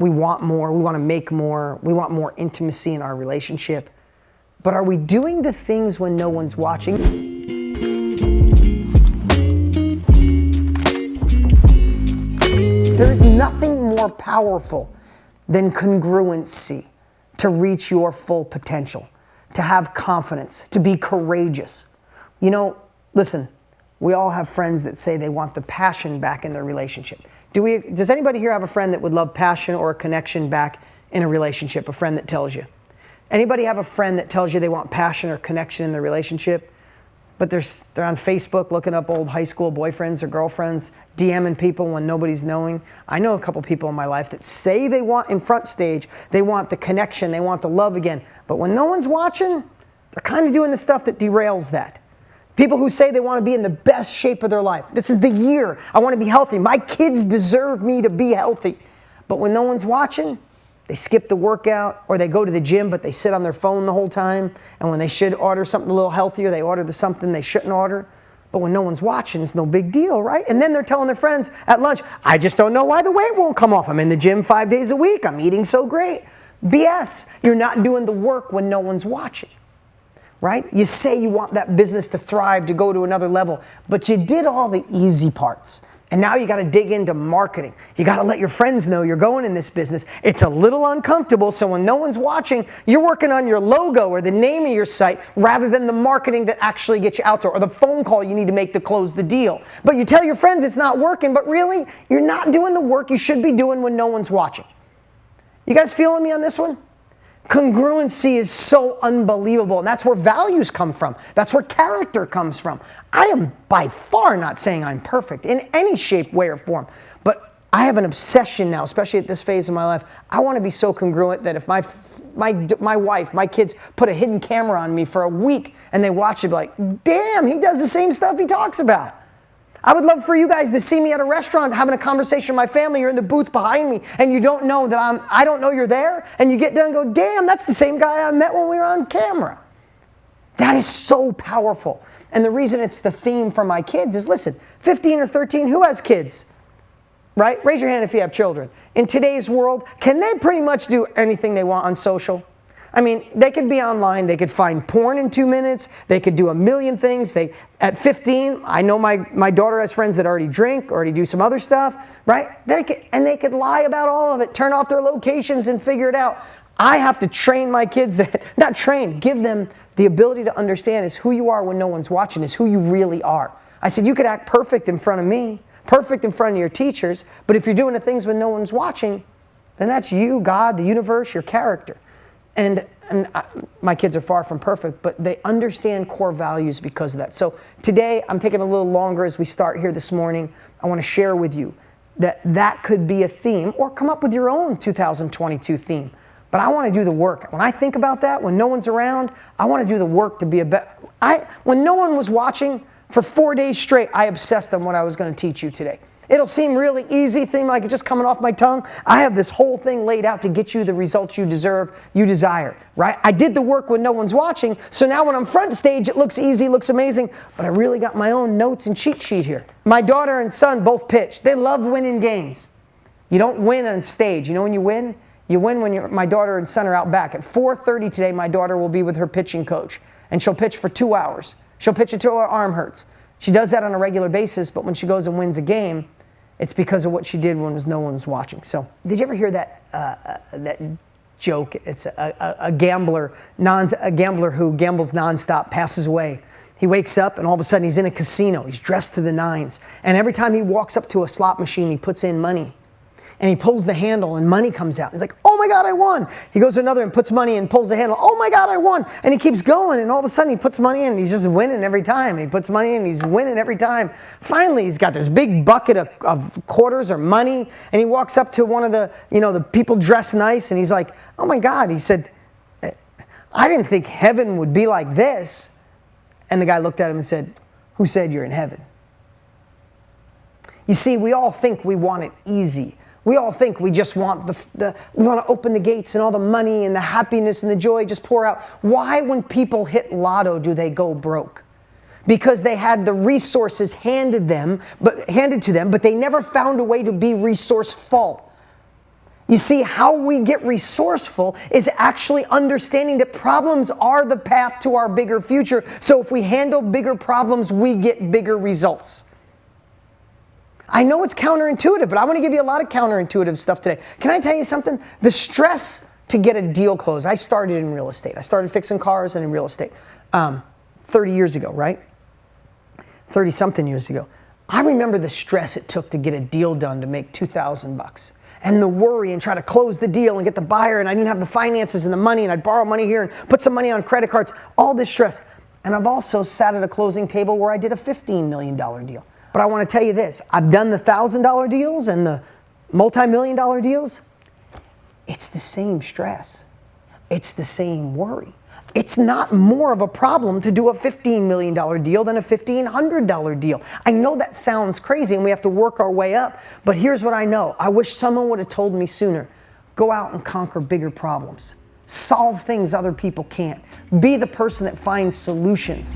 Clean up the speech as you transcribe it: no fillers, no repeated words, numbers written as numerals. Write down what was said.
We want more, we want to make more, we want more intimacy in our relationship. But are we doing the things when no one's watching? There is nothing more powerful than congruency to reach your full potential, to have confidence, to be courageous. You know, listen, we all have friends that say they want the passion back in their relationship. Does anybody here have a friend that would love passion or a connection back in a relationship? A friend that tells you? Anybody have a friend that tells you they want passion or connection in their relationship, but they're on Facebook looking up old high school boyfriends or girlfriends, DMing people when nobody's knowing? I know a couple people in my life that say they want in front stage, they want the connection, they want the love again, but when no one's watching, they're kind of doing the stuff that derails that. People who say they want to be in the best shape of their life. This is the year. I want to be healthy. My kids deserve me to be healthy. But when no one's watching, they skip the workout, or they go to the gym, but they sit on their phone the whole time. And when they should order something a little healthier, they order something they shouldn't order. But when no one's watching, it's no big deal, right? And then they're telling their friends at lunch, I just don't know why the weight won't come off. I'm in the gym 5 days a week. I'm eating so great. BS. You're not doing the work when no one's watching. Right? You say you want that business to thrive, to go to another level, but you did all the easy parts. And now you got to dig into marketing. You got to let your friends know you're going in this business. It's a little uncomfortable, so when no one's watching, you're working on your logo or the name of your site rather than the marketing that actually gets you out there, or the phone call you need to make to close the deal. But you tell your friends it's not working, but really, you're not doing the work you should be doing when no one's watching. You guys feeling me on this one? Congruency is so unbelievable, and that's where values come from. That's where character comes from. I am by far not saying I'm perfect in any shape, way, or form, but I have an obsession now, especially at this phase of my life. I want to be so congruent that if my wife, my kids put a hidden camera on me for a week and they watch it, be like, damn, he does the same stuff he talks about. I would love for you guys to see me at a restaurant having a conversation with my family. You're in the booth behind me and you don't know that I don't know you're there, and you get done and go, damn, that's the same guy I met when we were on camera. That is so powerful. And the reason it's the theme for my kids is, listen, 15 or 13, who has kids? Right? Raise your hand if you have children. In today's world, can they pretty much do anything they want on social? I mean, they could be online, they could find porn in 2 minutes, they could do a million things. At 15, I know my daughter has friends that already drink, already do some other stuff, right? They could lie about all of it, turn off their locations and figure it out. I have to train my kids give them the ability to understand is who you are when no one's watching, is who you really are. I said, you could act perfect in front of me, perfect in front of your teachers, but if you're doing the things when no one's watching, then that's you, God, the universe, your character. And my kids are far from perfect, but they understand core values because of that. So today, I'm taking a little longer as we start here this morning. I want to share with you that could be a theme, or come up with your own 2022 theme. But I want to do the work. When I think about that, when no one's around, I want to do the work to be a better. When no one was watching, for 4 days straight, I obsessed on what I was going to teach you today. It'll seem really easy, thing like it's just coming off my tongue. I have this whole thing laid out to get you the results you deserve, you desire, right? I did the work when no one's watching, so now when I'm front stage, it looks easy, looks amazing, but I really got my own notes and cheat sheet here. My daughter and son both pitch. They love winning games. You don't win on stage. You know when you win? You win when my daughter and son are out back. At 4:30 today, my daughter will be with her pitching coach, and she'll pitch for 2 hours. She'll pitch until her arm hurts. She does that on a regular basis, but when she goes and wins a game, it's because of what she did when no one was watching. So, did you ever hear that joke? It's a gambler who gambles nonstop passes away. He wakes up and all of a sudden he's in a casino. He's dressed to the nines, and every time he walks up to a slot machine, he puts in money. And he pulls the handle and money comes out. He's like, oh my God, I won. He goes to another and puts money in and pulls the handle. Oh my God, I won. And he keeps going, and all of a sudden he puts money in and he's just winning every time. And he puts money in and he's winning every time. Finally, he's got this big bucket of quarters or money, and he walks up to one of the people dressed nice, and he's like, oh my God. He said, I didn't think heaven would be like this. And the guy looked at him and said, who said you're in heaven? You see, we all think we want it easy. We all think we just want we want to open the gates and all the money and the happiness and the joy just pour out. Why, when people hit lotto, do they go broke? Because they had the resources handed to them, but they never found a way to be resourceful. You see, how we get resourceful is actually understanding that problems are the path to our bigger future. So if we handle bigger problems, we get bigger results. I know it's counterintuitive, but I want to give you a lot of counterintuitive stuff today. Can I tell you something? The stress to get a deal closed. I started in real estate. I started fixing cars and in real estate 30 years ago, right? 30-something years ago. I remember the stress it took to get a deal done to make $2,000. And the worry and try to close the deal and get the buyer, and I didn't have the finances and the money, and I'd borrow money here and put some money on credit cards, all this stress. And I've also sat at a closing table where I did a $15 million deal. But I want to tell you this, I've done the $1,000 deals and the multi-million-dollar deals. It's the same stress. It's the same worry. It's not more of a problem to do a $15 million deal than a $1,500 deal. I know that sounds crazy and we have to work our way up, but here's what I know. I wish someone would have told me sooner. Go out and conquer bigger problems. Solve things other people can't. Be the person that finds solutions.